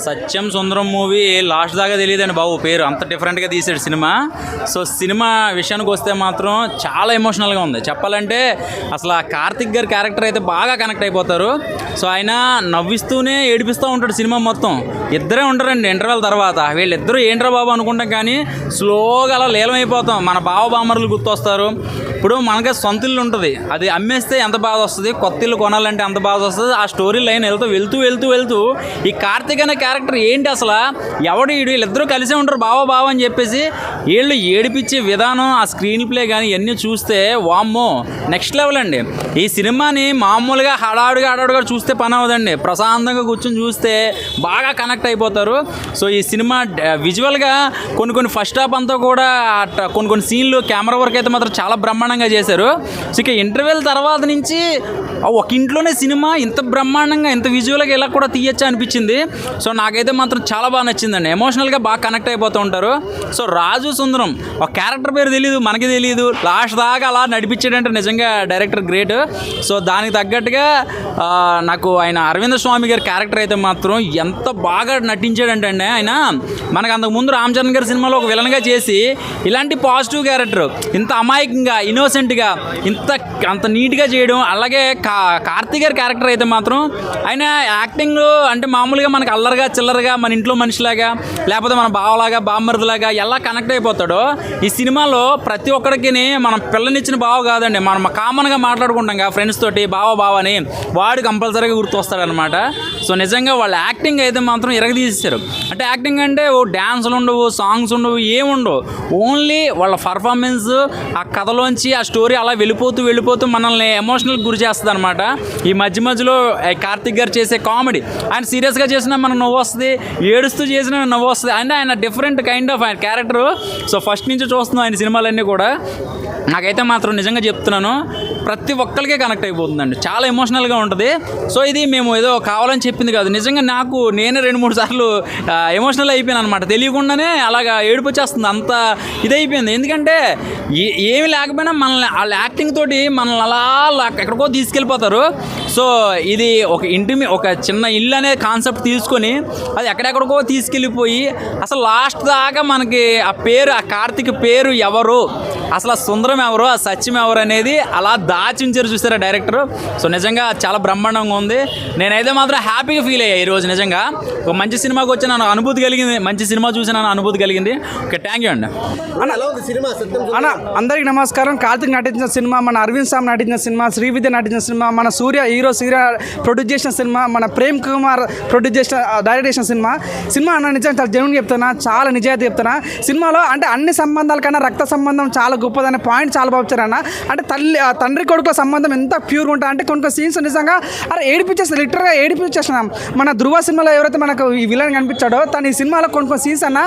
సత్యం సుందరం movie last దాకా తెలియదండి బాబు, పేరు అంత డిఫరెంట్గా తీసాడు సినిమా. సో సినిమా విషయానికి వస్తే మాత్రం చాలా ఎమోషనల్గా ఉంది. చెప్పాలంటే అసలు ఆ కార్తిక్ గారి క్యారెక్టర్ అయితే బాగా కనెక్ట్ అయిపోతారు. సో ఆయన నవ్విస్తూనే ఏడిపిస్తూ ఉంటాడు సినిమా మొత్తం. ఇద్దరే ఉంటారండి ఇంటర్వెల్ తర్వాత. వీళ్ళిద్దరూ ఏంట్రా బాబు అనుకుంటాం కానీ స్లోగా అలా లీలం అయిపోతాం. మన బావ బామర్లు గుర్తొస్తారు. ఇప్పుడు మనకి సొంత ఇల్లు ఉంటుంది, అది అమ్మేస్తే ఎంత బాధ వస్తుంది, కొత్త ఇల్లు కొనాలంటే ఎంత బాధ వస్తుంది. ఆ స్టోరీ లైన్ వెళ్తూ ఈ కార్తిక్ అనే క్యారెక్టర్ ఏంటి అసలు ఎవడు వీళ్ళిద్దరూ కలిసే ఉంటారు బావ అని చెప్పేసి వీళ్ళు ఏడిపించే విధానం, ఆ స్క్రీన్ ప్లే కానీ ఇవన్నీ చూస్తే వామ్మో నెక్స్ట్ లెవెల్ అండి. ఈ సినిమాని మామూలుగా హడాడుగా చూస్తే పని అవ్వదండి. ప్రశాంతంగా కూర్చొని చూస్తే బాగా కనెక్ట్ అయిపోతారు. సో ఈ సినిమా విజువల్గా కొన్ని ఫస్ట్ హాఫ్ అంతా కూడా కొన్ని సీన్లు కెమెరా వర్క్ అయితే మాత్రం చాలా బ్రహ్మాండంగా చేశారు. సో ఇక ఇంటర్వెల్ తర్వాత నుంచి ఒక ఇంట్లోనే సినిమా ఇంత బ్రహ్మాండంగా ఇంత విజువల్గా ఇలా కూడా తీయచ్చా అనిపించింది. సో నాకైతే మాత్రం చాలా బాగా నచ్చిందండి. ఎమోషనల్గా బాగా కనెక్ట్ అయిపోతూ ఉంటారు. సో రాజు సుందరం ఒక క్యారెక్టర్ పేరు తెలియదు, మనకి తెలియదు, లాస్ట్ దాకా అలా నడిపించాడంటే నిజంగా డైరెక్టర్ గ్రేట్. సో దానికి తగ్గట్టుగా నాకు ఆయన అరవింద స్వామి గారి క్యారెక్టర్ అయితే మాత్రం ఎంత బాగా నటించాడంటే అండి, ఆయన మనకు అంతకుముందు రామ్ చరణ్ గారి సినిమాలో ఒక విలన్గా చేసి ఇలాంటి పాజిటివ్ క్యారెక్టర్ ఇంత అమాయకంగా ఇన్నోసెంట్గా అంత నీట్గా చేయడం. అలాగే కార్తీక్ గారి క్యారెక్టర్ అయితే మాత్రం ఆయన యాక్టింగ్ అంటే మామూలుగా మనకు అల్లరిగా చిల్లరగా మన ఇంట్లో మనిషిలాగా లేకపోతే మన బావలాగా బామ్మరిదిలాగా ఎలా కనెక్ట్ అయిపోతాడో ఈ సినిమాలో ప్రతి ఒక్కడికి మనం పిల్లనిచ్చిన బావ కాదండి, మనం కామన్గా మాట్లాడుకుంటాం కదా ఫ్రెండ్స్ తోటి బావ అని, వాడు కంపల్సరీగా గుర్తు వస్తాడనమాట. సో నిజంగా వాళ్ళ యాక్టింగ్ అయితే మాత్రం ఇరగదీసేశారు. అంటే యాక్టింగ్ అంటే ఓ డ్యాన్సులు ఉండవు, సాంగ్స్ ఉండవు, ఏముండవు, ఓన్లీ వాళ్ళ పర్ఫార్మెన్స్ ఆ కథలోంచి ఆ స్టోరీ అలా వెళ్ళిపోతూ మనల్ని ఎమోషనల్ గురి చేస్తుంది అనమాట. ఈ మధ్యలో కార్తిక్ గారు చేసే కామెడీ, ఆయన సీరియస్గా చేసినా మనకు నవ్వు వస్తుంది, ఏడుస్తూ చేసినా నవ్వు వస్తుంది. అంటే ఆయన డిఫరెంట్ కైండ్ ఆఫ్ ఆయన క్యారెక్టర్. సో ఫస్ట్ నుంచి చూస్తున్నాం ఆయన సినిమాలన్నీ కూడా. నాకైతే మాత్రం నిజంగా చెప్తున్నాను ప్రతి ఒక్కరికే కనెక్ట్ అయిపోతుందండి, చాలా ఎమోషనల్గా ఉంటుంది. సో ఇది మేము ఏదో కావాలని చెప్పింది కాదు, నిజంగా నేనే 2-3 సార్లు ఎమోషనల్ అయిపోయాను అనమాట. తెలియకుండానే అలాగా ఏడుపు వచ్చేస్తుంది, అంత ఇదైపోయింది. ఎందుకంటే ఏమి లేకపోయినా మనల్ని వాళ్ళ యాక్టింగ్ తోటి మనల్ని అలా ఎక్కడికో తీసుకెళ్ళిపోతారు. సో ఇది ఒక చిన్న ఇల్లు అనే కాన్సెప్ట్ తీసుకొని అది ఎక్కడెక్కడికో తీసుకెళ్ళిపోయి అసలు లాస్ట్ దాకా మనకి ఆ పేరు, ఆ కార్తిక్ పేరు ఎవరు, అసలు ఆ సుందరం ఎవరు, ఆ సత్యం ఎవరు అనేది అలా దాచించారు చూసారా డైరెక్టర్. సో నిజంగా చాలా బ్రహ్మాండంగా ఉంది. నేనైతే మాత్రం హ్యాపీగా ఫీల్ అయ్యా ఈరోజు. నిజంగా ఒక మంచి సినిమాకి వచ్చి నాకు అనుభూతి కలిగింది, మంచి సినిమా చూసి నాకు అనుభూతి కలిగింది. ఓకే, థ్యాంక్ యూ అండి. అన్న అందరికీ నమస్కారం. కార్తిక్ నటించిన సినిమా, మన అరవింద్ సామ్ నటించిన సినిమా, శ్రీవిద్య నటించిన సినిమా, మన సూర్య ప్రొడ్యూస్ చేసిన సినిమా, మన ప్రేమ్ కుమార్ డైరెక్ట్ చేసిన సినిమా అన్న నిజంగా చాలా జెన్యూన్ చెప్తున్నా, చాలా నిజాయితీ చెప్తున్నా. సినిమాలో అంటే అన్ని సంబంధాల కన్నా రక్త సంబంధం చాలా గొప్పదనే పాయింట్ చాలా బాగా వచ్చారన్న. అంటే తండ్రి కొడుకుల సంబంధం ఎంత ప్యూర్గా ఉంటుంది అంటే కొన్ని సీన్స్ నిజంగా ఏడిపించేస్తాం, లిటరల్గా ఏడిపించేస్తున్నాం. మన ధృవ సినిమాలో ఎవరైతే మనకు ఈ విలన్ కనిపించాడో తను ఈ సినిమాలో కొన్ని సీన్స్ అన్న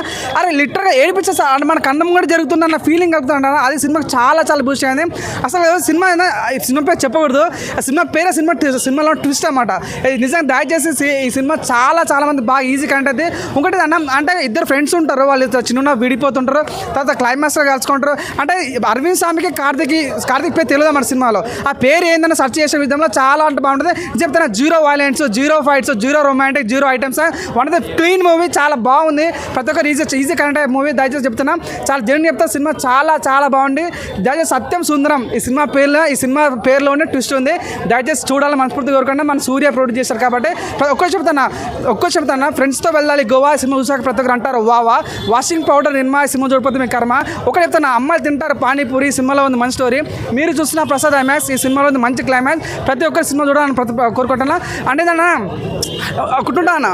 లిటరల్గా ఏడిపించేస్తా, అంటే మన కన్నం కూడా జరుగుతుందన్న ఫీలింగ్ కలుగుతుంట. అది సినిమాకి చాలా బూస్ట్ అయింది. అసలు సినిమా పేరు చెప్పకూడదు, సినిమాలో ట్విస్ట్ అన్నమాట. నిజంగా దయచేసి ఈ సినిమా చాలా మంది బాగా ఈజీ కనెక్ట్ అయితే. ఇంకోటి అంటే ఇద్దరు ఫ్రెండ్స్ ఉంటారు, వాళ్ళు చిన్న విడిపోతుంటారు, తర్వాత క్లైమాక్స్గా కలుసుకుంటారు. అంటే అరవింద్ స్వామికి కార్తిక్ పేరు తెలియదు మన సినిమాలో. ఆ పేరు ఏందని సెర్చ్ చేసే విధంలో చాలా అంటే బాగుంటుంది. చెప్తాను, 0 violence, 0 fights, 0 romantic, 0 items, one of the clean movie, చాలా బాగుంది. ప్రతి ఒక్కరు ఈజీ కనెక్ట్ అయ్యే మూవీ. దయచేసి చెప్తున్నా, చాలా జెన్యూన్ చెప్తా, సినిమా చాలా బాగుంది. దయచేసి సత్యం సుందరం ఈ సినిమా పేరులోనే ట్విస్ట్ ఉంది. దయచేసి చూడాలని మనస్ఫూర్తి కోరుకుంటే మన సూర్య ప్రొడ్యూస్ చేశారు కాబట్టి ఒక్కరు చెప్తాను ఫ్రెండ్స్తో వెళ్ళాలి గోవా సినిమా చూసాక ప్రతి ఒక్కరు అంటారు వాషింగ్ పౌడర్ నిర్మా సినిమా చూడకపోతే మీ కర్మ. ఒకటి చెప్తాను, అమ్మాయిలు తింటారు పానీపూరి సినిమాలో ఉంది మంచి స్టోరీ. మీరు చూసిన ప్రసాద్ ఐమాక్స్ ఈ సినిమాలో ఉంది మంచి క్లైమాక్స్. ప్రతి ఒక్కరు సినిమా చూడాలని కోరుకుంటున్నా. అంటే ఒకటి అన్న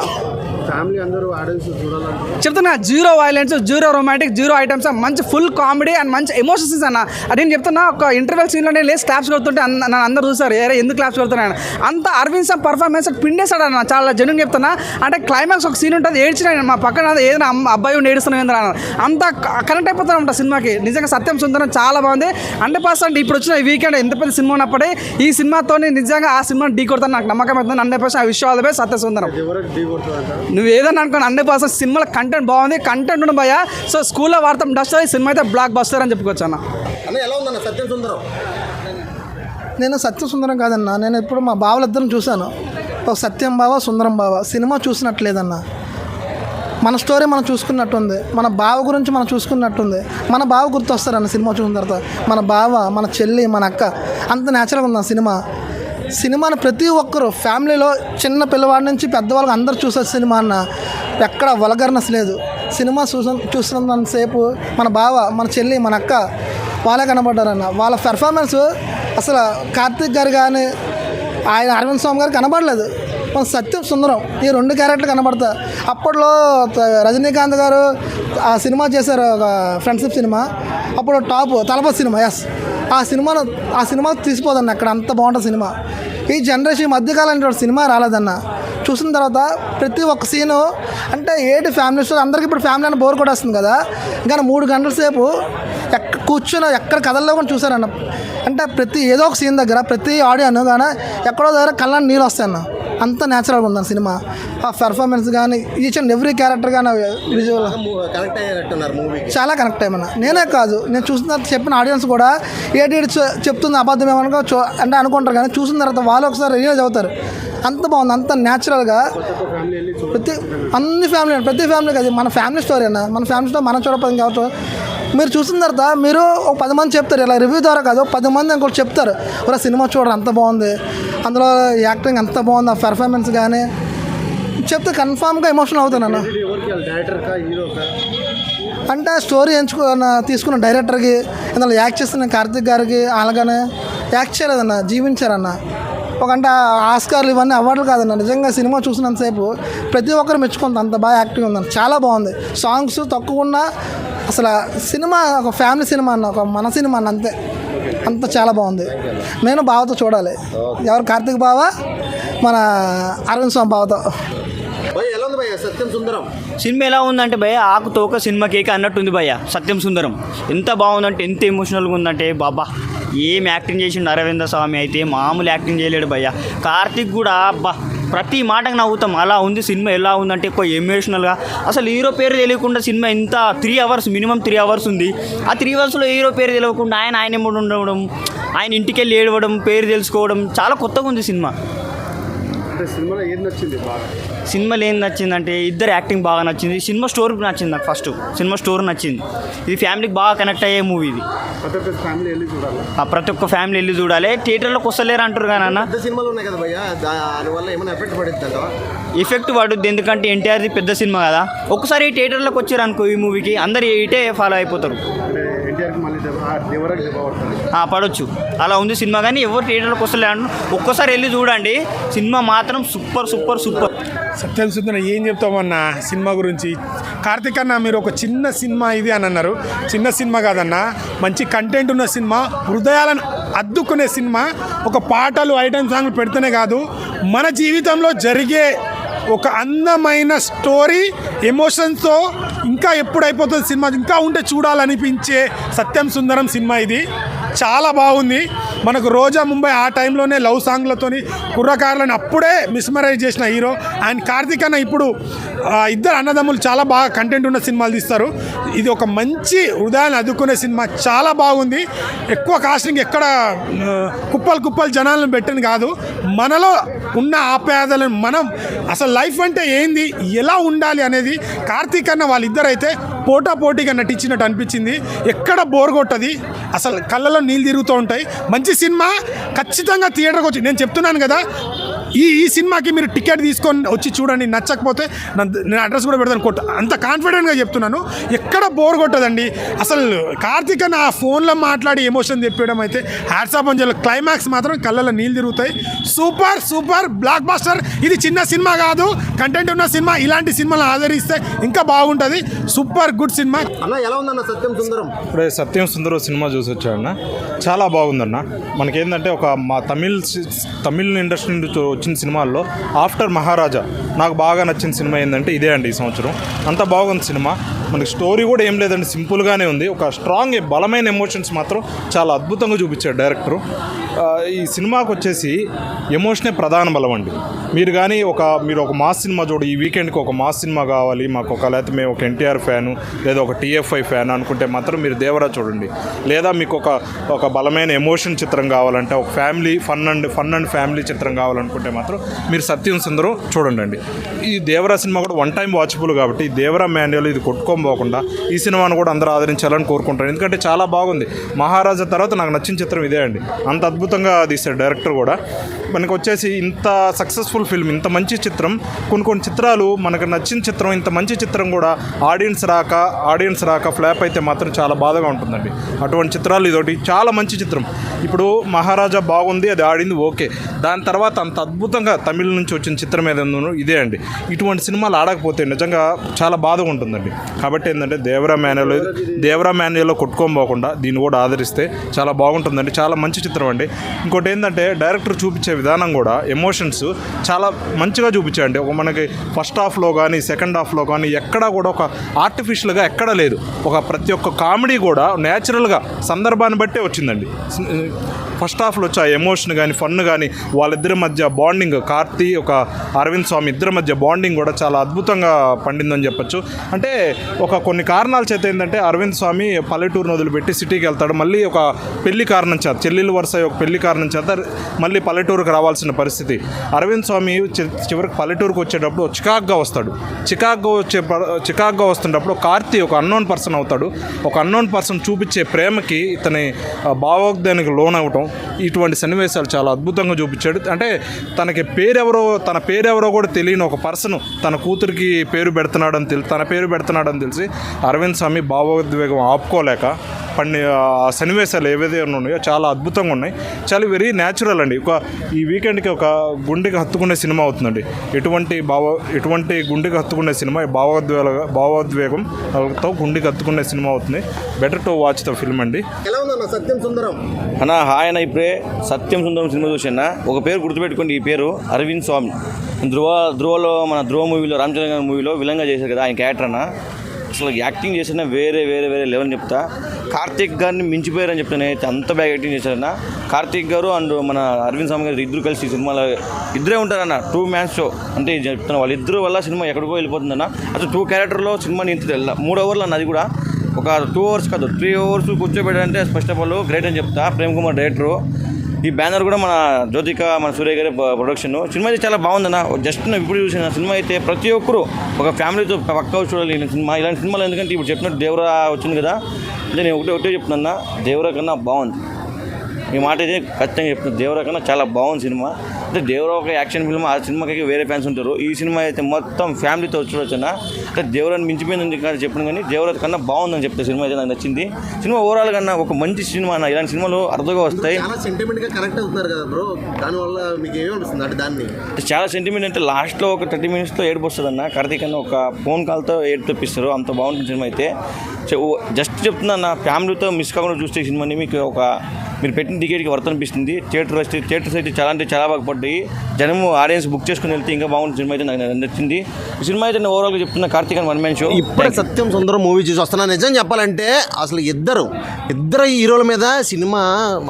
చెప్తున్నా, 0 వైలెన్స్, 0 రొమాంటిక్, 0 ఐటమ్స్, మంచి ఫుల్ కామెడీ అండ్ మంచి ఎమోషన్స్ అన్న. నేను చెప్తున్నా, ఒక ఇంటర్వెల్ సీన్లో నేను లేచి క్లాప్స్ కొడుతుంటే నన్ను అందరూ చూసారు, ఎందుకు క్లాప్స్ కొడుతున్నాను అంత అరవింద్ సామ్ పర్ఫార్మెన్స్ పిండేశాడు అన్న. చాలా జెన్యూన్ చెప్తున్నా. అంటే క్లైమాక్స్ ఒక సీన్ ఉంటుంది, ఏడ్చిన మా పక్కన ఏదైనా అబ్బాయి ఉండి ఏడుస్తున్నాను అంత కనెక్ట్ అయిపోతాను అంట సినిమాకి. నిజంగా సత్యం సుందరం చాలా బాగుంది. 100% ఇప్పుడు వచ్చిన ఈ వీకెండ్ ఎంత పెద్ద సినిమా ఉన్నప్పుడే ఈ సినిమాతో నిజంగా ఆ సినిమాని ఢీ కొడతాను నాకు నమ్మకం అవుతుంది. 100% ఆ విషయాలు బై సత్య సుందరం. నువ్వు ఏదన్నా అనుకోని 100% సినిమాలో కంటెంట్ బాగుంది, కంటెంట్ ఉండదు భయ్యా. సో స్కూల్లో వాడతాం డస్ట్, ఈ సినిమా అయితే బ్లాక్ బస్టర్ అని చెప్పుకోవచ్చు అన్న. ఎలా ఉందన్న సత్యం సుందరం? నేను సత్య సుందరం కాదన్నా, నేను ఇప్పుడు మా బావలిద్దరం చూశాను. ఒక సత్యం బావ సుందరం బావ సినిమా చూసినట్లేదన్న. మన స్టోరీ మనం చూసుకున్నట్టుంది, మన బావ గురించి మనం చూసుకున్నట్టుంది. మన బావ గుర్తొస్తారన్న సినిమా చూసిన తర్వాత. మన బావ, మన చెల్లి, మన అక్క అంత న్యాచురల్గా ఉంది ఆ సినిమా. సినిమాని ప్రతి ఒక్కరు ఫ్యామిలీలో చిన్న పిల్లవాడి నుంచి పెద్దవాళ్ళకి అందరూ చూసే సినిమా అన్న. ఎక్కడ వల్గర్నెస్ లేదు. సినిమా చూసినంతసేపు మన బావ, మన చెల్లి, మన అక్క వాళ్ళే కనబడ్డారన్న. వాళ్ళ పెర్ఫార్మెన్స్ అసలు కార్తీక్ గారు కానీ ఆయన అరవింద్ స్వామి గారు కనబడలేదు. మన సత్యం సుందరం ఈ 2 క్యారెక్టర్లు కనబడతా. అప్పట్లో రజనీకాంత్ గారు ఆ సినిమా చేశారు, ఒక ఫ్రెండ్షిప్ సినిమా, అప్పుడు టాప్ తలపతి సినిమా. ఆ సినిమా తీసిపోదన్న. అక్కడ అంత బాగుంటుంది సినిమా. ఈ జనరేషన్ మధ్యకాలంలో సినిమా రాలేదన్న. చూసిన తర్వాత ప్రతి ఒక్క సీను అంటే ఏటి ఫ్యామిలీ స్టోరీ. అందరికీ ఇప్పుడు ఫ్యామిలీ అని బోర్ కొట్టేస్తుంది కదా, కానీ 3 గంటల సేపు కూర్చొని ఎక్కడ కథల్లో కూడా చూసారన్న. అంటే ప్రతి ఏదో ఒక సీన్ దగ్గర ప్రతి ఆడియన్ కానీ ఎక్కడో దగ్గర కళ్ళని నీళ్ళు వస్తాయన్న. అంత న్యాచురల్గా ఉందన్న సినిమా. ఆ పెర్ఫార్మెన్స్ కానీ ఈచ్ అండ్ ఎవ్రీ క్యారెక్టర్ కానీ విజువల్ చాలా కనెక్ట్ అయ్యమన్నా. నేనే కాదు, నేను చూసిన తర్వాత చెప్పిన ఆడియన్స్ కూడా ఏటి చెప్తుంది అబద్ధం ఏమనుకో అంటే అనుకుంటారు, కానీ చూసిన తర్వాత వాళ్ళు ఒకసారి రియలైజ్ అవుతారు. అంత బాగుంది, అంత న్యాచురల్గా. ప్రతి ఫ్యామిలీ అది మన ఫ్యామిలీ స్టోరీ అన్న. మన ఫ్యామిలీ స్టోరీ మనం చూడకపోతే కావచ్చు. మీరు చూసిన తర్వాత మీరు ఒక 10 మంది చెప్తారు, ఇలా రివ్యూ ద్వారా కాదు, 10 మంది ఇంకోటి చెప్తారు, ఒక సినిమా చూడరు అంత బాగుంది, అందులో యాక్టింగ్ అంత బాగుంది, ఆ పెర్ఫార్మెన్స్ కానీ చెప్తే కన్ఫామ్గా ఎమోషనల్ అవుతాను అన్న. అంటే స్టోరీ తీసుకున్న డైరెక్టర్కి, అందులో యాక్ట్ చేస్తున్న కార్తీక్ గారికి అలాగనే యాక్ట్ చేయలేదన్న, జీవించారన్న. ఒకంటే ఆస్కార్లు ఇవన్నీ అవార్డులు కాదన్న. నిజంగా సినిమా చూసినంతసేపు ప్రతి ఒక్కరు మెచ్చుకుంటారు, అంత బాగా యాక్టింగ్ ఉందన్న. చాలా బాగుంది. సాంగ్స్ తక్కువ ఉన్నా అసలు సినిమా ఒక ఫ్యామిలీ సినిమా అన్న, ఒక మన సినిమా అన్న. అంతే, అంత చాలా బాగుంది. నేను బావతో చూడాలి. ఎవరు? కార్తీక్ బావ, మన అరవింద్ స్వామి బావతో. సినిమా ఎలా ఉందంటే భయ్య ఆకు తోక సినిమా కేక అన్నట్టుంది భయ్య. సత్యం సుందరం ఎంత బాగుందంటే, ఎంత ఎమోషనల్గా ఉందంటే బాబా. ఏం యాక్టింగ్ చేసిండు అరవింద స్వామి అయితే, మామూలు యాక్టింగ్ చేయలేడు భయ్య. కార్తీక్ కూడా అబ్బా ప్రతి మాటకు నవ్వుతాం, అలా ఉంది సినిమా. ఎలా ఉందంటే ఎక్కువ ఎమోషనల్గా. అసలు హీరో పేరు తెలియకుండా సినిమా ఇంత 3 అవర్స్, మినిమం 3 అవర్స్ ఉంది. ఆ 3 అవర్స్లో హీరో పేరు తెలియకుండా ఆయన ఉండడం, ఆయన ఇంటికి వెళ్ళి ఏడవడం, పేరు తెలుసుకోవడం, చాలా కొత్తగా ఉంది సినిమా. సినిమాలో ఏం నచ్చిందంటే ఇద్దరు యాక్టింగ్ బాగా నచ్చింది. సినిమా స్టోరీ నచ్చింది నాకు. ఫస్ట్ సినిమా స్టోరీ నచ్చింది. ఇది ఫ్యామిలీకి బాగా కనెక్ట్ అయ్యే మూవీ ఇది. ప్రతి ఒక్క ఫ్యామిలీ వెళ్ళి చూడాలి. థియేటర్లోకి వస్తలేరు అంటారు కానీ అన్న, ఎఫెక్ట్ పడుద్ది. ఎందుకంటే ఎన్టీఆర్ది పెద్ద సినిమా కదా. ఒక్కసారి థియేటర్లోకి వచ్చారు అనుకో ఈ మూవీకి, అందరు ఇటే ఫాలో అయిపోతారు. పడవచ్చు, అలా ఉంది సినిమా. కానీ ఎవరు థియేటర్లోకి వస్తలే అంటారు. ఒక్కసారి వెళ్ళి చూడండి, సినిమా మాత్రం సూపర్ సూపర్ సూపర్. సత్యం సుందరం ఏం చెప్తామన్నా సినిమా గురించి. కార్తీక్ అన్న మీరు ఒక చిన్న సినిమా ఇది అని అన్నారు. చిన్న సినిమా కాదన్నా, మంచి కంటెంట్ ఉన్న సినిమా, హృదయాలను అద్దుకునే సినిమా. ఒక పాటలు ఐటమ్ సాంగ్లు పెడితేనే కాదు, మన జీవితంలో జరిగే ఒక అందమైన స్టోరీ ఎమోషన్స్తో ఇంకా ఎప్పుడు అయిపోతుంది సినిమా, ఇంకా ఉంటే చూడాలనిపించే సత్యం సుందరం సినిమా ఇది. చాలా బాగుంది. మనకు రోజా ముంబై ఆ టైంలోనే లవ్ సాంగ్లతోని కుర్రకారులను అప్పుడే మిస్మరైజ్ చేసిన హీరో. అండ్ కార్తీక్ అన్న ఇప్పుడు ఇద్దరు అన్నదమ్ములు చాలా బాగా కంటెంట్ ఉన్న సినిమాలు తీస్తారు. ఇది ఒక మంచి హృదయాన్ని అదుకునే సినిమా, చాలా బాగుంది. ఎక్కువ కాస్టింగ్ ఎక్కడ కుప్పలు జనాలను పెట్టింది కాదు, మనలో ఉన్న ఆప్యాయతలను, మనం అసలు లైఫ్ అంటే ఏంది, ఎలా ఉండాలి అనేది కార్తీక్ అన్న వాళ్ళిద్దరైతే పోటాపోటీగా నటించినట్టు అనిపించింది. ఎక్కడ బోర్ కొట్టది, అసలు కళ్ళలో నీళ్ళు తిరుగుతూ ఉంటాయి. మంచి సినిమా, ఖచ్చితంగా థియేటర్కి వచ్చి, నేను చెప్తున్నాను కదా, ఈ సినిమాకి మీరు టికెట్ తీసుకొని వచ్చి చూడండి. నచ్చకపోతే నేను అడ్రస్ కూడా పెడతాను, అంత కాన్ఫిడెంట్గా చెప్తున్నాను. ఎక్కడ బోర్ కొట్టదండి. అసలు కార్తీక్ అన్న ఆ ఫోన్లో మాట్లాడి ఎమోషన్ తెప్పడం అయితే హ్యాట్స్ ఆఫ్ అని చెప్పాలి. క్లైమాక్స్ మాత్రం కళ్ళలో నీళ్ళు తిరుగుతాయి. Super super block buster. ఇది చిన్న సినిమా కాదు, కంటెంట్ ఉన్న సినిమా. ఇలాంటి సినిమాలు ఆదరిస్తే ఇంకా బాగుంటుంది. Super good cinema. అన్న ఎలా ఉందన్న సత్యం సుందరం? ఇప్పుడే సత్యం సుందరం సినిమా చూసి వచ్చాడన్న, చాలా బాగుందన్న. మనకేంటంటే ఒక మా తమిళ్ ఇండస్ట్రీ నుంచి వచ్చిన సినిమాల్లో ఆఫ్టర్ మహారాజా నాకు బాగా నచ్చిన సినిమా ఏంటంటే ఇదే అండి ఈ సంవత్సరం. అంత బాగుంది సినిమా. మనకి స్టోరీ కూడా ఏం లేదండి, సింపుల్గానే ఉంది. ఒక స్ట్రాంగ్ బలమైన ఎమోషన్స్ మాత్రం చాలా అద్భుతంగా చూపించాడు డైరెక్టరు. ఈ సినిమాకి వచ్చేసి ఎమోషనే ప్రధాన బలం అండి. మీరు ఒక మాస్ సినిమా చూడు, ఈ వీకెండ్కి ఒక మాస్ సినిమా కావాలి మాకు, లేకపోతే మేము ఒక ఎన్టీఆర్ ఫ్యాను లేదా ఒక టీఎఫ్ఐ ఫ్యాన్ అనుకుంటే మాత్రం మీరు దేవరా చూడండి. లేదా మీకు ఒక బలమైన ఎమోషన్ చిత్రం కావాలంటే, ఒక ఫ్యామిలీ ఫన్ అండ్ ఫ్యామిలీ చిత్రం కావాలనుకుంటే మాత్రం మీరు సత్యం సుందరం చూడండి. ఈ దేవరా సినిమా కూడా వన్ టైం వాచబుల్ కాబట్టి ఈ దేవరా మాన్యువల్ ఇది కొట్టుకోకపోకుండా ఈ సినిమాను కూడా అందరూ ఆదరించాలని కోరుకుంటాను. ఎందుకంటే చాలా బాగుంది. మహారాజా తర్వాత నాకు నచ్చిన చిత్రం ఇదే అండి. అంత అద్భుతంగా తీశాడు డైరెక్టర్ కూడా. మనకు వచ్చేసి ఇంత సక్సెస్ఫుల్ ఫిల్మ్, ఇంత మంచి చిత్రం, కొన్ని చిత్రాలు మనకు నచ్చిన చిత్రం, ఇంత మంచి చిత్రం కూడా ఆడియన్స్ రాక ఫ్లాప్ అయితే మాత్రం చాలా బాధగా ఉంటుందండి. అటువంటి చిత్రాలు ఇదొకటి చాలా మంచి చిత్రం. ఇప్పుడు మహారాజా బాగుంది, అది ఆడింది ఓకే. దాని తర్వాత అంత అద్భుతంగా తమిళ నుంచి వచ్చిన చిత్రం ఏదైనా ఇదే అండి. ఇటువంటి సినిమాలు ఆడకపోతే నిజంగా చాలా బాధగా ఉంటుందండి. కాబట్టి ఏంటంటే దేవరా మాన్యువల్లో కొట్టుకోకపోకుండా దీన్ని కూడా ఆదరిస్తే చాలా బాగుంటుందండి. చాలా మంచి చిత్రం అండి. ఇంకోటి ఏంటంటే డైరెక్టర్ చూపించే విధానం కూడా ఎమోషన్స్ చాలా మంచిగా చూపించాయండి. మనకి ఫస్ట్ హాఫ్లో కానీ సెకండ్ హాఫ్లో కానీ ఎక్కడా కూడా ఒక ఆర్టిఫిషియల్గా ఎక్కడా లేదు. ప్రతి ఒక్క కామెడీ కూడా న్యాచురల్గా సందర్భాన్ని బట్టే వచ్చిందండి. ఫస్ట్ హాఫ్లో వచ్చే ఎమోషన్ కానీ ఫన్ కానీ వాళ్ళిద్దరి మధ్య బాండింగ్, కార్తీ అరవింద్ స్వామి ఇద్దరి మధ్య బాండింగ్ కూడా చాలా అద్భుతంగా పండిందని చెప్పొచ్చు. అంటే కొన్ని కారణాల చేత ఏంటంటే అరవింద్ స్వామి పల్లెటూరును వదిలిపెట్టి సిటీకి వెళ్తాడు. మళ్ళీ ఒక పెళ్లి కారణం చేత, చెల్లెలు వరుస ఒక పెళ్లి కారణం చేత మళ్ళీ పల్లెటూరుకు రావాల్సిన పరిస్థితి. అరవింద్ స్వామి చివరికి పల్లెటూరుకు వచ్చేటప్పుడు చికాగ్గా వస్తాడు. చికాగ్గా వస్తున్నప్పుడు కార్తీ ఒక అన్నోన్ పర్సన్ అవుతాడు. ఒక అన్నోన్ పర్సన్ చూపించే ప్రేమకి ఇతని భావోద్వేగానికి లోన్ అవటం, ఇటువంటి సన్నివేశాలు చాలా అద్భుతంగా చూపించాడు. అంటే తన పేరెవరో కూడా తెలియని ఒక పర్సన్ తన కూతురికి తన పేరు పెడుతున్నాడని తెలిసి అరవింద్ స్వామి భావోద్వేగం ఆపుకోలేక ఆ సన్నివేశాలు ఏవైతే ఉన్నాయో చాలా అద్భుతంగా ఉన్నాయి. చాలా వెరీ న్యాచురల్ అండి. ఈ వీకెండ్కి ఒక గుండెకి హత్తుకునే సినిమా అవుతుందండి. ఎటువంటి గుండెకి హత్తుకునే సినిమా, భావోద్వేగంతో గుండెకి హత్తుకునే సినిమా అవుతుంది. Better to watch the film అండి. ఎలా ఉందన్న సత్యం సుందరం? ఆయన ఇప్పుడే సత్యం సుందరం సినిమా చూసినా ఒక పేరు గుర్తుపెట్టుకోండి. ఈ పేరు అరవింద్ స్వామి. ధ్రువలో మన ధ్రువ మూవీలో రామచంద్ర గారి మూవీలో విలంగా చేశారు కదా ఆయన క్యారెక్టర్ అన్న. అసలు యాక్టింగ్ చేసిన వేరే లెవెల్ చెప్తా. కార్తీక్ గారిని మించిపోయారని చెప్తాను. అంత బాగా యాక్టింగ్ చేశారన్న కార్తీక్ గారు అండ్ మన అరవింద్ స్వామి గారు ఇద్దరు కలిసి సినిమాలో ఇద్దరే ఉంటారన్న. 2 మ్యాన్ షో అంటే చెప్తాను. వాళ్ళిద్దరు వల్ల సినిమా ఎక్కడికో వెళ్ళిపోతుందన్న. అసలు 2 క్యారెక్టర్లో సినిమాని ఇంత 3 అవర్లు అన్న. అది కూడా ఒక 2 అవర్స్ కాదు 3 అవర్స్ కూర్చోబెట్టారంటే ఫస్ట్ ఆఫ్ ఆల్ గ్రేట్ అని చెప్తా. ప్రేమ్ కుమార్ డైరెక్టరు. ఈ బ్యానర్ కూడా మన జ్యోతిక, మన సూర్య గారి ప్రొడక్షన్. సినిమా అయితే చాలా బాగుందన్న. జస్ట్ ఇప్పుడు చూసిన సినిమా అయితే ప్రతి ఒక్కరు ఒక ఫ్యామిలీతో పక్కా చూడాలి సినిమా. ఇలాంటి సినిమాలు ఎందుకంటే ఇప్పుడు చెప్పినట్టు దేవరా వచ్చింది కదా, అంటే నేను ఒకటే చెప్తున్నా, దేవరా కన్నా బాగుంది. ఈ మాట అయితే ఖచ్చితంగా చెప్తున్నాను. దేవరా కన్నా చాలా బాగుంది సినిమా. అంటే దేవరా ఒక యాక్షన్ ఫిల్మ్, ఆ సినిమాకి వేరే ఫ్యాన్స్ ఉంటారు. ఈ సినిమా అయితే మొత్తం ఫ్యామిలీతో చూడొచ్చున్నా. అంటే దేవరాని మించిపోయిందని కానీ చెప్పిన కానీ దేవరా కన్నా బాగుందని చెప్తే సినిమా అయితే నాకు నచ్చింది. సినిమా ఓవరాల్ కన్నా ఒక మంచి సినిమా అన్న. ఇలాంటి సినిమాలు అర్థంగా వస్తాయి. చాలా సెంటిమెంట్గా కనెక్ట్ అవుతున్నారు కదా బ్రో, దానివల్ల మీకు ఏమనిపిస్తుంది అంటే దాన్ని? చాలా సెంటిమెంట్ అంటే లాస్ట్లో ఒక 30 మినిట్స్లో ఏడుపు వస్తుంది అన్న. కార్తీక్ అన్న ఒక ఫోన్ కాల్తో ఏడుపు తెప్పిస్తారు. అంత బాగుంటుంది సినిమా అయితే. జస్ట్ చెప్తున్నా అన్న, ఫ్యామిలీతో మిస్ కాకుండా చూస్తే ఈ సినిమాని మీకు మీరు పెట్టిన టికెట్కి వర్త్ అనిపిస్తుంది. థియేటర్స్ అయితే చాలా బాగా పడ్డాయి. జనము ఆడియన్స్ బుక్ చేసుకుని వెళ్తే ఇంకా బాగుంటుంది సినిమా అయితే నాకు నచ్చింది. ఈ సినిమా అయితే నేను ఓవరాల్గా చెప్తున్నా కార్తీక్ అని 1 మ్యాన్ షో. ఇప్పుడే సత్యం సుందరం మూవీ చూసి వస్తున్నా. నిజం చెప్పాలంటే అసలు ఇద్దరు హీరోల మీద సినిమా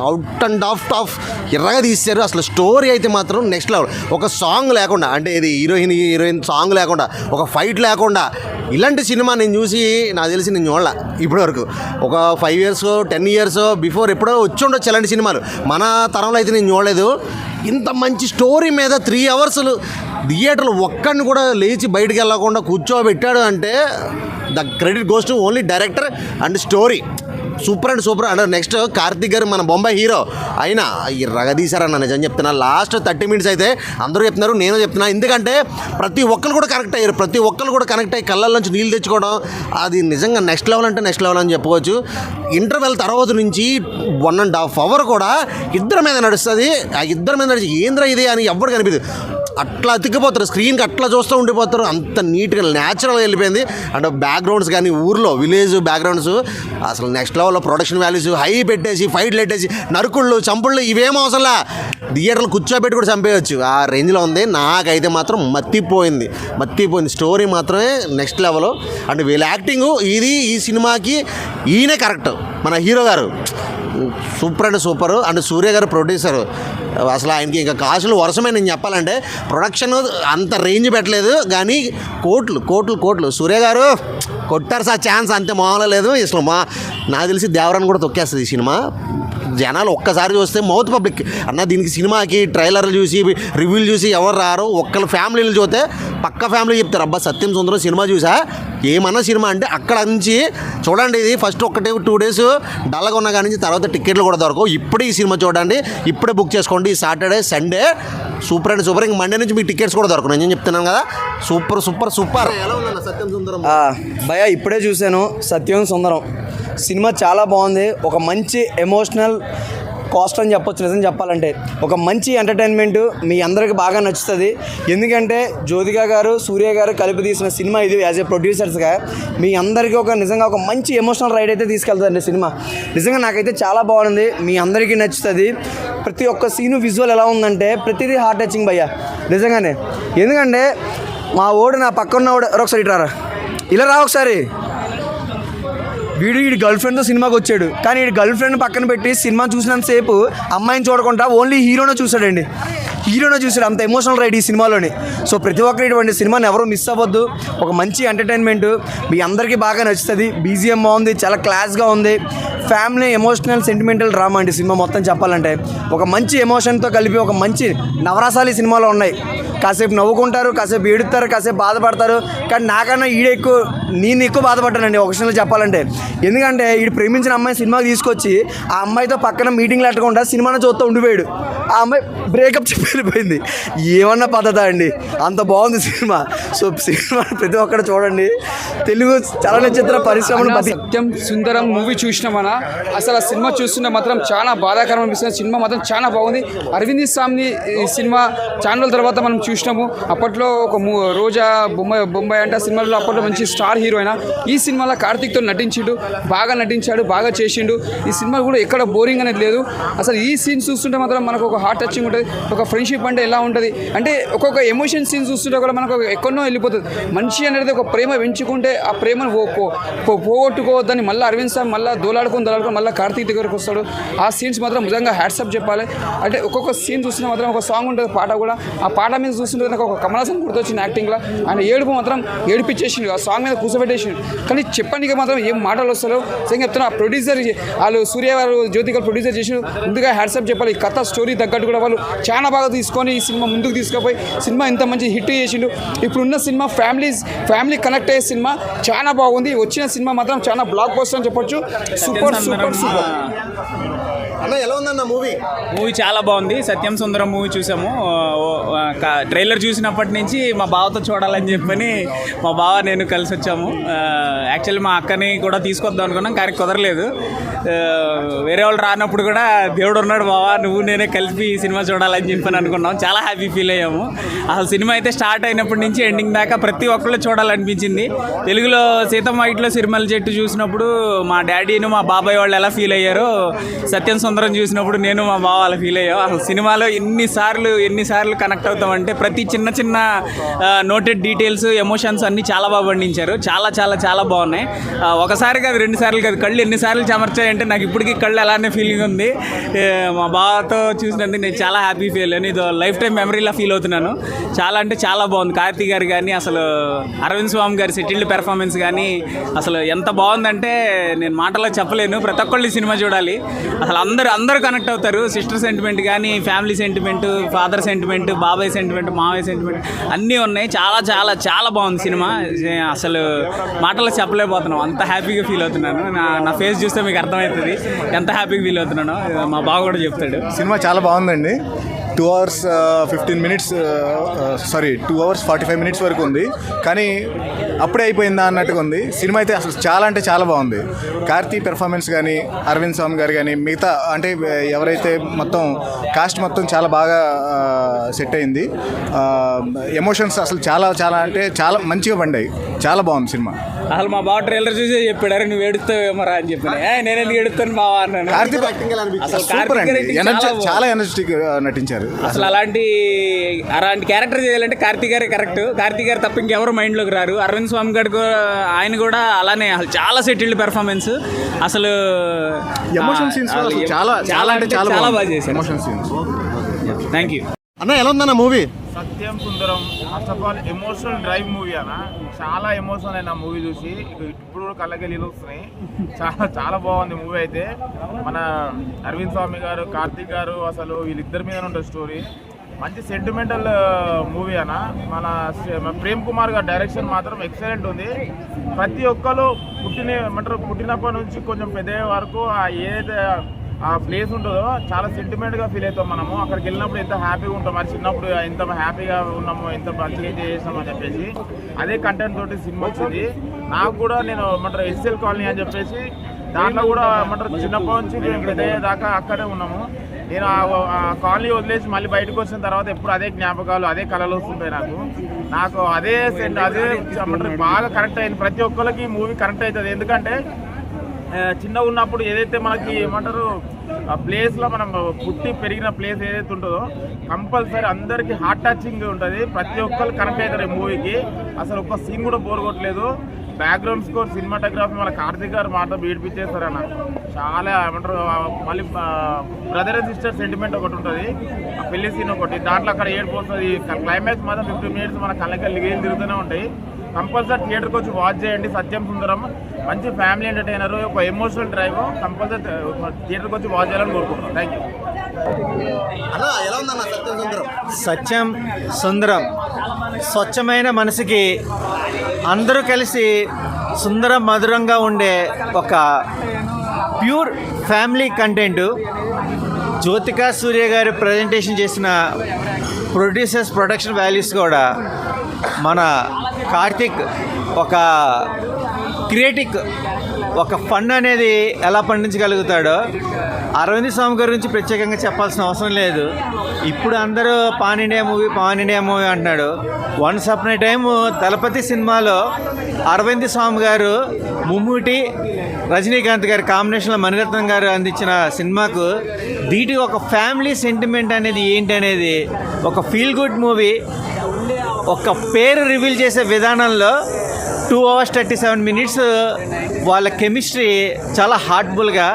అవుట్ అండ్ ఆఫ్ ఎర్రగా తీశారు. అసలు స్టోరీ అయితే మాత్రం నెక్స్ట్ లెవెల్. ఒక సాంగ్ లేకుండా, అంటే ఇది హీరోయిన్ సాంగ్ లేకుండా, ఒక ఫైట్ లేకుండా ఇలాంటి సినిమా నేను చూసి నాకు తెలిసి నేను చూడాల ఇప్పటివరకు. ఒక 5 ఇయర్స్ 10 ఇయర్స్ బిఫోర్ ఎప్పుడో వచ్చి ఉండొచ్చు ఇలాంటి సినిమాలు. మన తరంలో అయితే నేను చూడలేదు. ఇంత మంచి స్టోరీ మీద 3 అవర్స్ థియేటర్లో ఒక్కడిని కూడా లేచి బయటికి వెళ్ళకుండా కూర్చోబెట్టాడు అంటే the credit goes to only director and story. Super and next Karthik గారు మన బొంబాయి హీరో అయినా రగదీశారన్న. నిజం చెప్తున్నా. లాస్ట్ 30 మినిట్స్ అయితే అందరూ చెప్తున్నారు, నేను చెప్తున్నా. ఎందుకంటే ప్రతి ఒక్కరు కూడా కనెక్ట్ అయ్యి కళ్ళల్లోంచి నీళ్ళు తెచ్చుకోవడం, అది నిజంగా నెక్స్ట్ లెవెల్ అని చెప్పుకోవచ్చు. ఇంటర్వెల్ తర్వాత నుంచి 1.5 అవర్ కూడా ఇద్దరి మీద నడుస్తుంది. ఆ ఇద్దరి మీద నడిచి ఏంద్ర ఇది అని ఎవ్వరు కనిపించదు. అట్లా అతికిపోతారు, స్క్రీన్కి అట్లా చూస్తూ ఉండిపోతారు. అంత నీట్గా న్యాచురల్గా వెళ్ళిపోయింది. అంటే బ్యాక్గ్రౌండ్స్ కానీ ఊర్లో విలేజ్ బ్యాక్గ్రౌండ్స్ అసలు నెక్స్ట్ లెవెల్లో ప్రొడక్షన్ వాల్యూస్ హై పెట్టేసి ఫైట్లు పెట్టేసి నరుకుళ్ళు చంపుళ్ళు ఇవేం అవసరంలా, థియేటర్లు కూర్చోబెట్టి కూడా చంపేయచ్చు ఆ రేంజ్లో ఉంది. నాకైతే మాత్రం మత్తిపోయింది. స్టోరీ మాత్రమే నెక్స్ట్ లెవెల్. అంటే వీళ్ళ యాక్టింగ్ ఈ సినిమాకి ఈయనే కరెక్ట్. మన హీరో గారు సూపర్ అంటే సూపర్. అంటే సూర్య గారు ప్రొడ్యూసర్, అసలు ఆయనకి ఇంకా కాసులు వరుసమే. నేను చెప్పాలంటే ప్రొడక్షన్ అంత రేంజ్ పెట్టలేదు కానీ కోట్లు సూర్య గారు కొట్టారు సార్ ఛాన్స్, అంతే మామూలు లేదు. అసలు నాకు తెలిసి దేవరాన్ని కూడా తొక్కేస్తుంది ఈ సినిమా. జనాలు ఒక్కసారి చూస్తే మౌత్ పబ్లిక్ అన్న దీనికి సినిమాకి ట్రైలర్లు చూసి రివ్యూలు చూసి ఎవరు రారు. ఒక్కళ్ళ ఫ్యామిలీలు చూస్తే పక్క ఫ్యామిలీ చెప్తారు అబ్బా సత్యం సుందరం సినిమా చూసా ఏమన్నా సినిమా అంటే అక్కడ నుంచి చూడండి. ఇది ఫస్ట్ 1-2 డేస్ డల్గా ఉన్న కానీ తర్వాత టికెట్లు కూడా దొరకవు. ఇప్పుడే ఈ సినిమా చూడండి, ఇప్పుడే బుక్ చేసుకోండి. సాటర్డే సండే సూపర్ అంటే సూపర్. ఇంక మండే నుంచి మీకు టికెట్స్ కూడా దొరకవు. నేను చెప్తున్నాను కదా సూపర్. ఎలా ఉందన్న సత్యం సుందరం? భయ ఇప్పుడే చూశాను సత్యం సుందరం సినిమా చాలా బాగుంది. ఒక మంచి ఎమోషనల్ కాస్ట్ అని చెప్పొచ్చు. నిజం చెప్పాలంటే ఒక మంచి ఎంటర్టైన్మెంట్ మీ అందరికి బాగా నచ్చుతుంది. ఎందుకంటే జ్యోతిక గారు సూర్య గారు కలిపి తీసిన సినిమా ఇది. యాజ్ ఏ ప్రొడ్యూసర్స్గా మీ అందరికీ నిజంగా ఒక మంచి ఎమోషనల్ రైడ్ అయితే తీసుకెళ్తుందండి సినిమా. నిజంగా నాకైతే చాలా బాగుంది, మీ అందరికీ నచ్చుతుంది. ప్రతి ఒక్క సీను విజువల్ ఎలా ఉందంటే ప్రతిదీ హార్ట్ టచింగ్ భయ్య నిజంగానే. ఎందుకంటే మా ఓడు నా పక్కన ఒకసారి ఇట్రారా ఇలా రా ఒకసారి. వీడి గర్ల్ ఫ్రెండ్తో సినిమాకి వచ్చాడు కానీ వీడి గర్ల్ ఫ్రెండ్ పక్కన పెట్టి సినిమా చూసినంతసేపు అమ్మాయిని చూడకుండా ఓన్లీ హీరోనే చూశాడండి. అంత ఎమోషనల్ రైడ్ ఈ సినిమాలోని. సో ప్రతి ఒక్కరు ఇటువంటి సినిమాని ఎవరు మిస్ అవ్వద్దు. ఒక మంచి ఎంటర్టైన్మెంట్ మీ అందరికీ బాగా నచ్చుతుంది. బీజిఎం బాగుంది, చాలా క్లాస్గా ఉంది. ఫ్యామిలీ ఎమోషనల్ సెంటిమెంటల్ డ్రామా అండి సినిమా మొత్తం చెప్పాలంటే. ఒక మంచి ఎమోషన్తో కలిపి ఒక మంచి నవరసాలు ఈ సినిమాలో ఉన్నాయి. కాసేపు నవ్వుకుంటారు, కాసేపు ఏడుస్తారు, కాసేపు బాధపడతారు. కానీ నాకన్నా నేను ఎక్కువ బాధపడ్డానండి ఒక విషయంలో చెప్పాలంటే. ఎందుకంటే వీడు ప్రేమించిన అమ్మాయి సినిమాకి తీసుకొచ్చి ఆ అమ్మాయితో పక్కన మీటింగ్లు పెట్టకుండా సినిమాను చూస్తూ ఉండిపోయాడు. ఆ అమ్మాయి బ్రేకప్ చెప్పి వెళ్ళిపోయింది. ఏమన్నా పద్ధత అండి, అంత బాగుంది సినిమా. సో సినిమా ప్రతి ఒక్కరు చూడండి. తెలుగు చలనచిత్ర పరిశ్రమను సత్యం సుందరం మూవీ చూసినామన్నా అసలు ఆ సినిమా చూస్తుంటే మాత్రం చాలా బాధాకరం అనిపిస్తుంది. సినిమా మాత్రం చాలా బాగుంది. అరవింద్ స్వామి ఈ సినిమా ఛానల్ తర్వాత మనం చూసినాము. అప్పట్లో ఒక రోజా బొంబాయి అంటే ఆ సినిమాలో అప్పట్లో మంచి స్టార్ హీరో అయినా ఈ సినిమాలో కార్తీక్తో బాగా నటించాడు, బాగా చేసిండు. ఈ సినిమా కూడా ఎక్కడ బోరింగ్ అనేది లేదు. అసలు ఈ సీన్స్ చూస్తుంటే మాత్రం మనకు ఒక హార్ట్ టచింగ్ ఉంటుంది. ఒక ఫ్రెండ్షిప్ అంటే ఎలా ఉంటుంది అంటే ఒక్కొక్క ఎమోషన్ సీన్స్ చూస్తుంటే కూడా మనకు ఎక్కడో వెళ్ళిపోతుంది. మనిషి అనేది ఒక ప్రేమ పెంచుకుంటే ఆ ప్రేమను పోగొట్టుకోవద్దని మళ్ళీ అరవింద్ స్వామి మళ్ళీ దోలాడుకొని మళ్ళీ కార్తీక్ దగ్గరకు వస్తాడు. ఆ సీన్స్ మాత్రం నిజంగా హ్యాట్సప్ చెప్పాలి. అంటే ఒక్కొక్క సీన్ చూస్తుంటే మాత్రం ఒక సాంగ్ ఉంటుంది, పాట కూడా. ఆ పాట మీద చూస్తుంటే నాకు ఒక కమల్ హాసన్ గుర్తొచ్చింది యాక్టింగ్లో. ఆయన ఏడుపు మాత్రం ఏడిపించేసిండు, ఆ సాంగ్ మీద కూర్చోబెట్టేసిండు. కానీ చెప్పడానికి మాత్రం ఏం మాటలు వస్తారో నిజంగా చెప్తున్నా. ఆ ప్రొడ్యూసర్ వాళ్ళు సూర్య గారు జ్యోతిక ప్రొడ్యూసర్ చేసి ముందుగా హ్యాట్సప్ చెప్పాలి. ఈ కథ స్టోరీ తగ్గట్టు కూడా వాళ్ళు చాలా బాగా తీసుకొని ఈ సినిమా ముందుకు తీసుకుపోయి సినిమా ఇంత మంచి హిట్ చేసిండు. ఇప్పుడున్న సినిమా ఫ్యామిలీ కనెక్ట్ అయ్యే సినిమా చాలా బాగుంది. వచ్చిన సినిమా మాత్రం చాలా బ్లాక్ బస్టర్ అని చెప్పొచ్చు. సూపర్ అన్న ఎలా ఉందన్న మూవీ చాలా బాగుంది. సత్యం సుందరం మూవీ చూసాము. ట్రైలర్ చూసినప్పటి నుంచి మా బావతో చూడాలని చెప్పని మా బావ నేను కలిసి వచ్చాము. యాక్చువల్లీ మా అక్కని కూడా తీసుకొద్దాం అనుకున్నాం కానీ కుదరలేదు. వేరే వాళ్ళు రానప్పుడు కూడా దేవుడు ఉన్నాడు బావ నువ్వు నేనే కలిపి ఈ సినిమా చూడాలని చెప్పని అనుకున్నాం. చాలా హ్యాపీ ఫీల్ అయ్యాము. అసలు సినిమా అయితే స్టార్ట్ అయినప్పటి నుంచి ఎండింగ్ దాకా ప్రతి ఒక్కళ్ళు చూడాలనిపించింది. తెలుగులో సీతమ్మ ఇట్లో సిరిమల్ల చెట్టు చూసినప్పుడు మా డాడీను మా బాబాయ్ వాళ్ళు ఎలా ఫీల్ అయ్యారో సత్యం సుందరం చూసినప్పుడు నేను మా బావ అలా ఫీల్ అయ్యాం. అసలు సినిమాలో ఎన్నిసార్లు కనెక్ట్ అవుతామంటే ప్రతి చిన్న నోటెడ్ డీటెయిల్స్ ఎమోషన్స్ అన్నీ చాలా బాగా పండించారు. చాలా బాగున్నాయి. ఒకసారి కాదు 2 సార్లు కాదు, కళ్ళు ఎన్నిసార్లు చెమర్చాయంటే నాకు ఇప్పటికీ కళ్ళు అలానే ఫీలింగ్ ఉంది. మా బావతో చూసినందుకు నేను చాలా హ్యాపీ ఫీల్ అయ్యాను. ఇది లైఫ్ టైం మెమరీలా ఫీల్ అవుతున్నాను. చాలా బాగుంది. కార్తీక్ గారు కానీ అసలు అరవింద్ స్వామి గారి సెటిల్డ్ పెర్ఫార్మెన్స్ కానీ అసలు ఎంత బాగుందంటే నేను మాటల్లో చెప్పలేను. ప్రతి ఒక్కళ్ళు సినిమా చూడాలి. అసలు అందరూ కనెక్ట్ అవుతారు. సిస్టర్ సెంటిమెంట్ కానీ ఫ్యామిలీ సెంటిమెంట్, ఫాదర్ సెంటిమెంట్, బాబాయ్ సెంటిమెంట్, మావయ్య సెంటిమెంట్ అన్నీ ఉన్నాయి. చాలా బాగుంది సినిమా. అసలు మాటల్లో చెప్పలేకపోతున్నాం, అంత హ్యాపీగా ఫీల్ అవుతున్నాను. నా ఫేస్ చూస్తే మీకు అర్థమవుతుంది ఎంత హ్యాపీగా ఫీల్ అవుతున్నానో. మా బావ కూడా చెప్తాడు. సినిమా చాలా బాగుందండి. 2 hours 15 minutes 2 hours 45 minutes వరకు ఉంది, కానీ అప్పుడే అయిపోయిందా అన్నట్టుగా ఉంది. సినిమా అయితే అసలు చాలా అంటే చాలా బాగుంది. కార్తీ పెర్ఫార్మెన్స్ కానీ, అరవింద్ స్వామి గారు కానీ, మిగతా అంటే ఎవరైతే మొత్తం కాస్ట్ మొత్తం చాలా బాగా సెట్ అయింది. ఎమోషన్స్ అసలు చాలా చాలా అంటే చాలా మంచిగా పండాయి. చాలా బాగుంది సినిమా. అసలు మా బావ ట్రైలర్ చూసే చెప్పాడు, అరే నువ్వు ఏడుస్తావేమరా అని చెప్పి. నేను ఎందుకు ఏడుస్తాను బావా అన్నాను. కార్తీక్ అసలు సూపర్ అండి, చాలా ఎనర్జెటిక్ నటించారు. అసలు అలాంటి క్యారెక్టర్ చేయాలంటే కార్తీక్ గారే కరెక్ట్. కార్తీక్ గారు తప్ప ఇంకెవరు మైండ్లోకి రారు. అరవింద్ స్వామి గారు ఆయన కూడా అలానే అసలు చాలా సెటిల్డ్ పెర్ఫార్మెన్స్. అసలు ఎమోషన్ సీన్స్ చాలా చాలా అంటే చాలా బాగా చేశారు. Emotion scenes. థ్యాంక్ యూ అన్న. ఎలా ఉందన్న movie? Satyam Sundaram first of all emotional drive movie అన్న. చాలా ఎమోషనల్ అయిన మూవీ చూసి ఇప్పుడు కూడా కళ్ళకి నీళ్ళు వస్తున్నాయి. చాలా చాలా బాగుంది మూవీ అయితే. మన అరవింద్ స్వామి గారు, కార్తీక్ గారు, అసలు వీళ్ళిద్దరి మీద ఉంటుంది స్టోరీ. మంచి సెంటిమెంటల్ మూవీ అన్న. మన ప్రేమ్ కుమార్ గారి డైరెక్షన్ మాత్రం ఎక్సలెంట్ ఉంది. ప్రతి ఒక్కరు పుట్టినప్పటి నుంచి కొంచెం పెద్ద వరకు ఏదైతే ఆ ప్లేస్ ఉంటుందో చాలా సెంటిమెంట్గా ఫీల్ అవుతాం మనము. అక్కడికి వెళ్ళినప్పుడు ఎంత హ్యాపీగా ఉంటాం, మరి చిన్నప్పుడు ఎంత హ్యాపీగా ఉన్నాము, ఎంత మంచిగా చేసాము అని చెప్పేసి అదే కంటెంట్ తోటి సినిమా వచ్చింది. నాకు కూడా నేను ఎస్ఎల్ కాలనీ అని చెప్పేసి దాంట్లో కూడా చిన్నప్పటి నుంచి మేము పెద్ద దాకా అక్కడే ఉన్నాము. నేను ఆ కాలనీ వదిలేసి మళ్ళీ బయటకు వచ్చిన తర్వాత ఎప్పుడు అదే జ్ఞాపకాలు, అదే కళలు వస్తుంటాయి నాకు అదే బాగా కనెక్ట్ అయింది. ప్రతి ఒక్కరికి మూవీ కనెక్ట్ అవుతుంది. ఎందుకంటే చిన్నగా ఉన్నప్పుడు ఏదైతే మనకి ఆ ప్లేస్లో మనం పుట్టి పెరిగిన ప్లేస్ ఏదైతే ఉంటుందో కంపల్సరీ అందరికీ హార్ట్ టచింగ్ ఉంటుంది. ప్రతి ఒక్కరు కనెక్ట్ అవుతారు ఈ మూవీకి. అసలు ఒక్క సీన్ కూడా బోర్ కొట్టలేదు. బ్యాక్గ్రౌండ్ స్కోర్, సినిమాటోగ్రఫీ మన కార్తీక్ గారు మాట బీడిపించేస్తారన్న. చాలా మళ్ళీ బ్రదర్ అండ్ సిస్టర్ సెంటిమెంట్ ఒకటి ఉంటుంది, ఆ పెళ్లి సీన్ ఒకటి, దాంట్లో అక్కడ ఏడిపోతుంది. క్లైమాక్స్ మాత్రం 15 minutes మన కళ్ళకి లిగేలు తిరుగుతూనే ఉంటాయి. కంపల్సరీ థియేటర్కి వచ్చి వాచ్ చేయండి. సత్యం సుందరం మంచి ఫ్యామిలీ ఎంటర్టైనర్, ఒక ఎమోషనల్ డ్రైవ్. కంపల్సరీ థియేటర్కి వచ్చి వాచ్ చేయాలని కోరుకుంటున్నాను. Thank you. ఎలా ఉందన్న సత్యం సుందరం? సత్యం సుందరం స్వచ్ఛమైన మనసుకి అందరూ కలిసి సుందరం మధురంగా ఉండే ఒక ప్యూర్ ఫ్యామిలీ కంటెంట్. జ్యోతికా సూర్య గారు ప్రజెంటేషన్ చేసిన ప్రొడక్షన్ వాల్యూస్ కూడా మన కార్తిక్ ఒక క్రియేటివ్ ఒక ఫన్ అనేది ఎలా పండించగలుగుతాడో అరవింద్ స్వామి గారి గురించి ప్రత్యేకంగా చెప్పాల్సిన అవసరం లేదు. ఇప్పుడు అందరూ పాన్ ఇండియా మూవీ అంటున్నాడు. వన్స్ అపాన్ ఏ టైమ్ దళపతి సినిమాలో అరవింద్ స్వామి గారు, మమ్ముటి, రజనీకాంత్ గారి కాంబినేషన్లో మణిరత్నం గారు అందించిన సినిమాకు దీటి ఒక ఫ్యామిలీ సెంటిమెంట్ అనేది ఏంటి అనేది ఒక ఫీల్ గుడ్ మూవీ. ఒక పేరు రివీల్ చేసే విధానంలో 2 hours 37 minutes వాళ్ళ కెమిస్ట్రీ చాలా హార్ట్ఫుల్గా,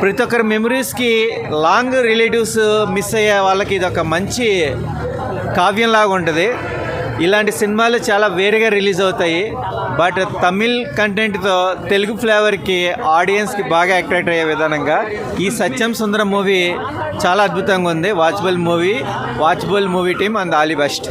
ప్రతి ఒక్కరి మెమరీస్కి లాంగ్ రిలేటివ్స్ మిస్ అయ్యే వాళ్ళకి ఇది ఒక మంచి కావ్యంలాగా ఉంటుంది. ఇలాంటి సినిమాలు చాలా వేరేగా రిలీజ్ అవుతాయి. బట్ తమిళ్ కంటెంట్తో తెలుగు ఫ్లేవర్కి ఆడియన్స్కి బాగా అట్రాక్ట్ అయ్యే విధానంగా ఈ సత్యం సుందరం మూవీ చాలా అద్భుతంగా ఉంది. Watchable movie team and all the best.